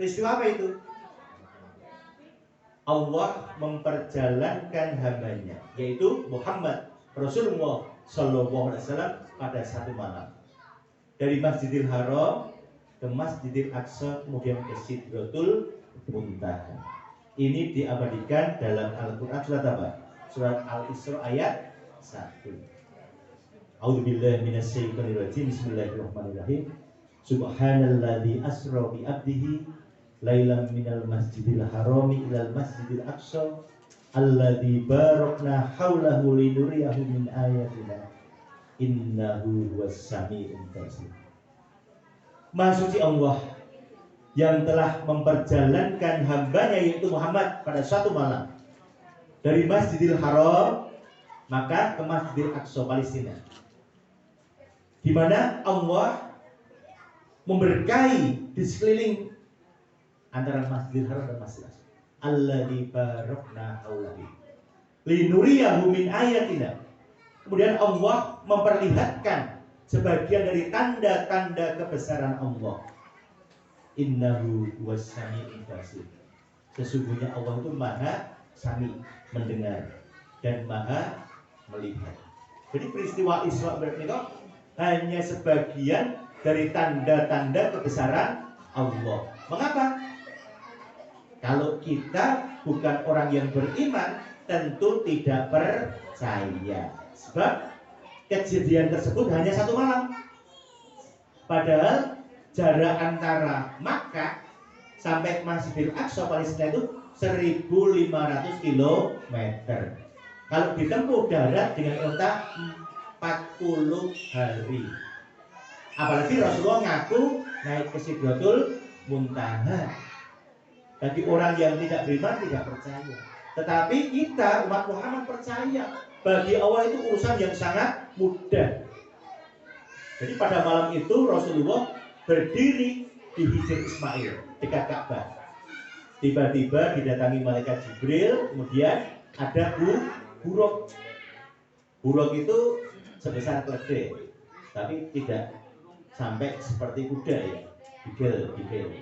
Peristiwa apa itu? Allah memperjalankan hambanya, yaitu Muhammad Rasulullah Shallallahu Alaihi Wasallam pada satu malam dari Masjidil Haram ke Masjidil Aqsa, kemudian ke Sidratul Muntaha. Ini diabadikan dalam Al-Quran surat apa? Surat Al-Isra ayat 1. A'udzubillahi minasyaitonirrajim. Bismillahirrahmanirrahim. Subhanalladzi asra bi 'abdihi lailan minal masjidil harami ilal masjidil aqsa alladzi barakna haulahu linuriyahu min ayatina innahu huwas samiul basir. Maha suci Allah yang telah memperjalankan hambanya yaitu Muhammad pada suatu malam dari Masjidil Haram maka ke Masjidil Aqsa Palestina, di mana Allah memberkahi di sekeliling antara Masjidil Haram dan Masjidil Aqsa. Alladzi barakna haulahu linuriyahu min ayatina. Kemudian Allah memperlihatkan sebagian dari tanda-tanda kebesaran Allah. Innahu huwas samiul basir. Sesungguhnya Allah itu maha sami, mendengar, dan maha melihat. Jadi peristiwa Isra Mi'raj hanya sebagian dari tanda-tanda kebesaran Allah. Mengapa? Kalau kita bukan orang yang beriman, tentu tidak percaya. Sebab kejadian tersebut hanya satu malam. Padahal jarak antara Makkah sampai Masjidil Aqsa Palestina itu 1.500 km. Kalau ditempuh darat dengan unta 40 hari. Apalagi Rasulullah ngaku naik ke Sidratul Muntaha. Bagi orang yang tidak beriman tidak percaya. Tetapi kita umat Muhammad percaya. Bagi Allah itu urusan yang sangat mudah. Jadi pada malam itu Rasulullah berdiri di Hijr Ismail dekat Ka'bah. Tiba-tiba didatangi malaikat Jibril, kemudian ada buruk. Buruk itu sebesar keledai, tapi tidak sampai seperti kuda ya. Bigel.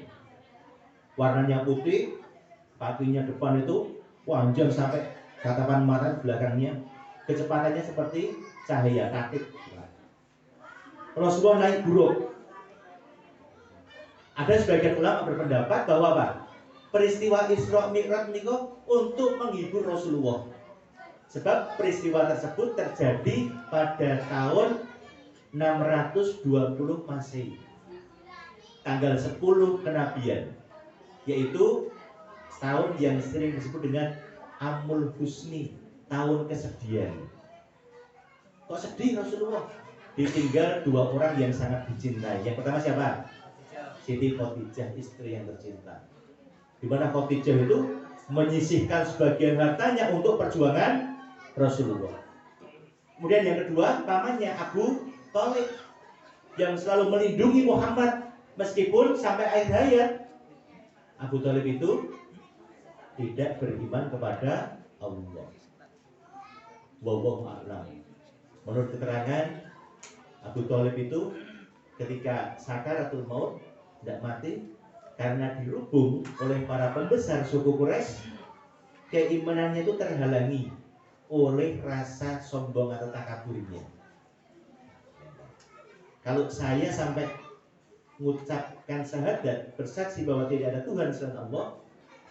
Warnanya putih, kakinya depan itu panjang sampai tatapan mata belakangnya. Kecepatannya seperti cahaya katik. Rasulullah naik buruk. Ada sebagian ulama berpendapat bahwa apa? Peristiwa Isra Mi'raj niku untuk menghibur Rasulullah. Sebab peristiwa tersebut terjadi pada tahun 620 Masehi. Tanggal 10 kenabian, yaitu tahun yang sering disebut dengan Amul Husni, tahun kesedihan. Kok sedih Rasulullah? Ditinggal dua orang yang sangat dicintai. Yang pertama siapa? Siti Khadijah, istri yang tercinta. Di mana Khadijah itu menyisihkan sebagian hartanya untuk perjuangan Rasulullah. Kemudian yang kedua, pamannya Abu Thalib yang selalu melindungi Muhammad meskipun sampai akhir hayat. Abu Thalib itu tidak beriman kepada Allah. Wallahu a'lam. Menurut keterangan Abu Thalib itu ketika sakaratul maut tidak mati karena dirubung oleh para pembesar suku Quraisy. Keimanannya itu terhalangi oleh rasa sombong atau takaburnya. Kalau saya sampai mengucapkan syahadat, bersaksi bahwa tidak ada Tuhan selain Allah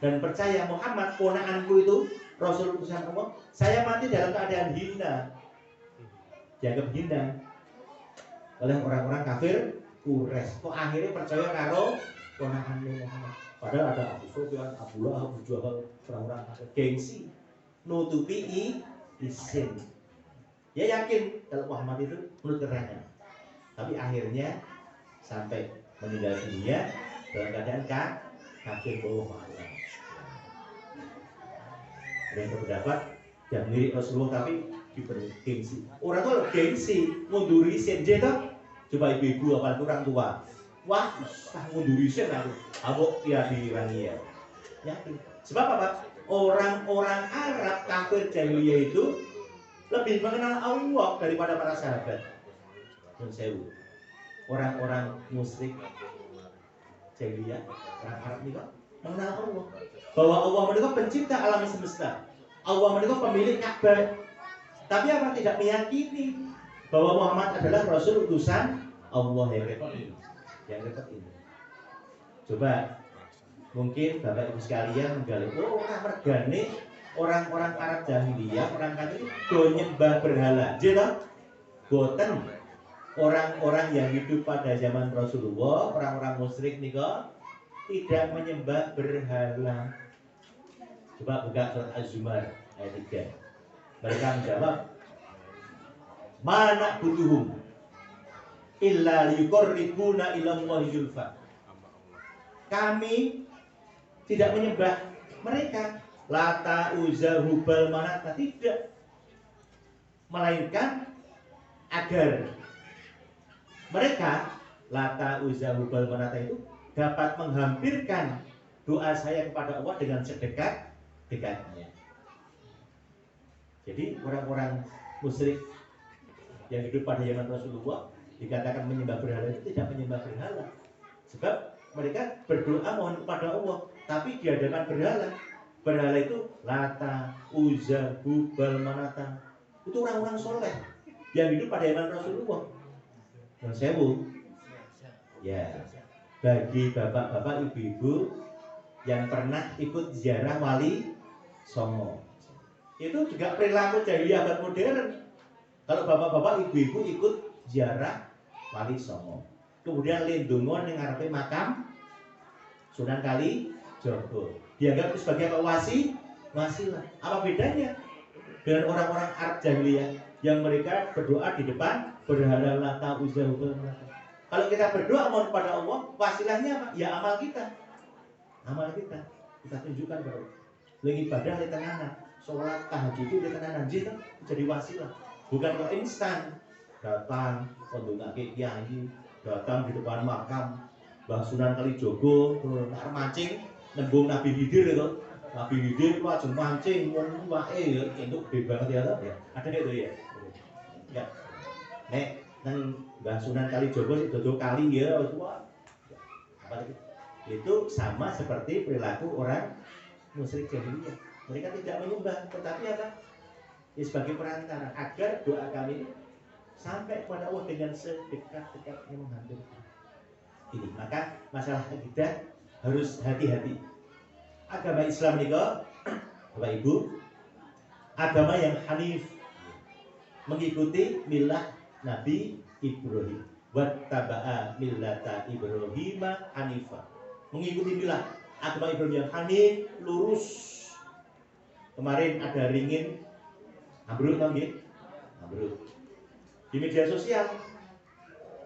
dan percaya Muhammad ponakanku itu Rasul utusan Allah, saya mati dalam keadaan hina, dianggap hina oleh orang-orang kafir Quraisy. Kok akhirnya percaya karo ponakan Muhammad? Padahal ada Abu Sufyan, Abu Lahab, Abu Jahal, orang-orang gengsi, nutupi isin. Ya yakin kalau Muhammad itu menurut keterangan. Tapi akhirnya sampai meninggal dunia dalam keadaan kafir bohong. Ada yang berpendapat yang mirip Rasulullah tapi diberi gengsi. Orang tuh gengsi, ngunduri senje tuh. Coba ibu-ibu apalagi orang tua. Wah, ngunduri sen aku ya dirangi ya. Yakin. Sebab apa? Orang-orang Arab kafir jahiliyah itu lebih mengenal Allah daripada para sahabat. Orang-orang musyrik jahiliyah, orang Arab ini kok mengenal Allah. Bahwa Allah menika pencipta alam semesta. Allah menika pemilik Ka'bah. Tapi apa tidak meyakini bahwa Muhammad adalah Rasul utusan Allah yang repot ini. Yang repot ini. Coba mungkin Bapak Ibu sekalian menggali, oh orang mergane orang-orang Arab jahiliyah, orang kafir do nyembah berhala. Jadi boten orang-orang yang hidup pada zaman Rasulullah, orang-orang musyrik nika tidak menyembah berhala. Coba buka surat Az-Zumar ayat 3. Mereka menjawab, "Mana butuhum illa liyuqarribuna ila Allahi zulfa." Kami tidak menyembah mereka, Lata, Uzza, Hubal, Manata, tidak, melainkan agar mereka Lata, Uzza, Hubal, Manata itu dapat menghampirkan doa saya kepada Allah dengan sedekat-dekatnya. Jadi orang-orang musyrik yang hidup pada zaman Rasulullah dikatakan menyembah berhala itu tidak menyembah berhala, sebab mereka berdoa mohon kepada Allah, tapi di hadapan berhala. Berhala itu Lata, Uzza, Hubal, Manata. Itu orang-orang soleh yang hidup pada zaman Rasulullah. Dan sewu, ya, bagi bapak-bapak, ibu-ibu yang pernah ikut ziarah Wali Songo, itu juga perilaku jahiliyah abad modern. Kalau bapak-bapak, ibu-ibu ikut ziarah Wali Songo, kemudian lindungon yang ngarepe makam Sunan Kalijogo, dianggap itu sebagai apa? Wasilah. Apa bedanya dengan orang-orang Arab jahiliyah yang mereka berdoa di depan berhala Lata, Uzza, Hubal, Manata? Kalau kita berdoa mohon kepada Allah, wasilahnya apa? Ya amal kita. Amal kita tunjukkan bahwa lagi ibadah di tenanan, sholat tahajud itu di tenanan, jadi wasilah. Bukan kok instan datang kondungake kiai, datang di depan makam Mbah Sunan Kalijogo, terus mancing nembung Nabi Khidir itu. Nabi Khidir itu ajeng mancing wong wae ya entuk gede banget ya toh. Ada itu ya. Ya. Nek nang Mbah Sunan Kalijogo dodo kali ya tua. Apa itu? Itu sama seperti perilaku orang musyrik jahiliyah. Mereka tidak menyembah, tetapi apa? Ya, sebagai perantara agar doa kami sampai kepada Allah dengan sedekat-dekatnya menghampirkan. Ini maka masalah akidah harus hati-hati. Agama Islam ini kok, Bapak Ibu, agama yang hanif, mengikuti milah Nabi Ibrahim. Wattaba'a millata Ibrahim hanifa. Mengikuti milah agama Ibrahim yang hanif, lurus. Kemarin ada ringin ambruk nggih? Ambruk. Di media sosial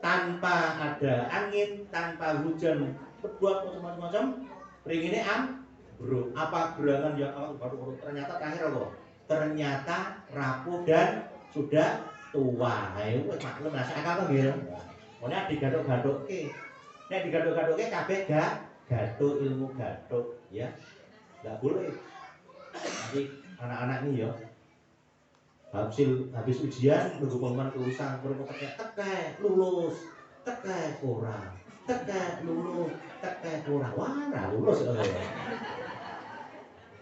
tanpa ada angin, tanpa hujan, berbuat macam-macam, ringine ambruk. Apa gerangan yang baru ternyata terakhir apa? Ternyata rapuh dan sudah tua. Ayo wis maklum rasa akal to nggih. Mone digaduk-gadukke. Nek digaduk-gadukke kabeh gaduh ilmu gaduh ya. Enggak boleh. Nanti anak-anak ini ya habis ujian nunggu pengumuman kelulusan, mereka tekek lulus, tekek ora, tekek lulus, tekek ora, wah lulus.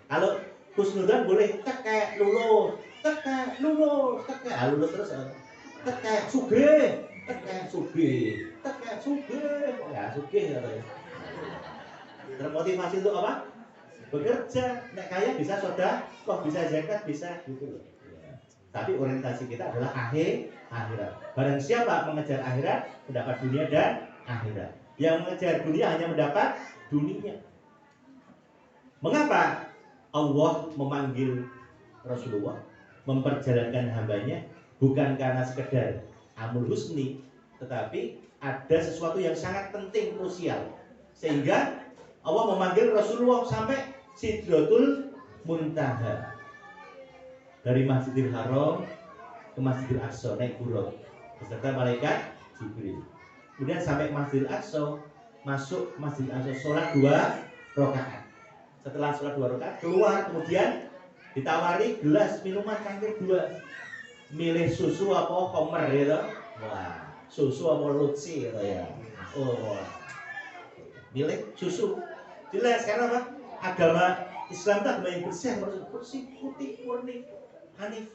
Kalau husnudzon boleh tekek lulus, tekek lulus, tekek lulus terus, tekek sugih, tekek sugih, tekek sugih, ya sugih ya. Termotivasi untuk apa? Bekerja, nek kaya bisa sedekah, kok bisa zakat bisa gitu loh. Tapi orientasi kita adalah akhirat. Barang siapa mengejar akhirat, mendapat dunia dan akhirat. Yang mengejar dunia hanya mendapat dunia. Mengapa Allah memanggil Rasulullah, memperjalankan hambanya, bukan karena sekedar amul husni, tetapi ada sesuatu yang sangat penting krusial, sehingga Allah memanggil Rasulullah sampai Sidratul Muntaha. Dari Masjidil Haram ke Masjidil Aqsa naik buruk beserta malaikat Jibril. Kemudian sampai Masjidil Aqsa, masuk Masjidil Aqsa, sholat 2 rakaat. Setelah sholat 2 rakaat keluar, kemudian ditawari gelas minuman cangkir 2. Milih susu apa homer ya toh? Wah, susu apa lutsi gitu ya. Oh. milik susu. Jelas karena apa? Agama Islam itu agama yang bersih, putih, murni, hanif.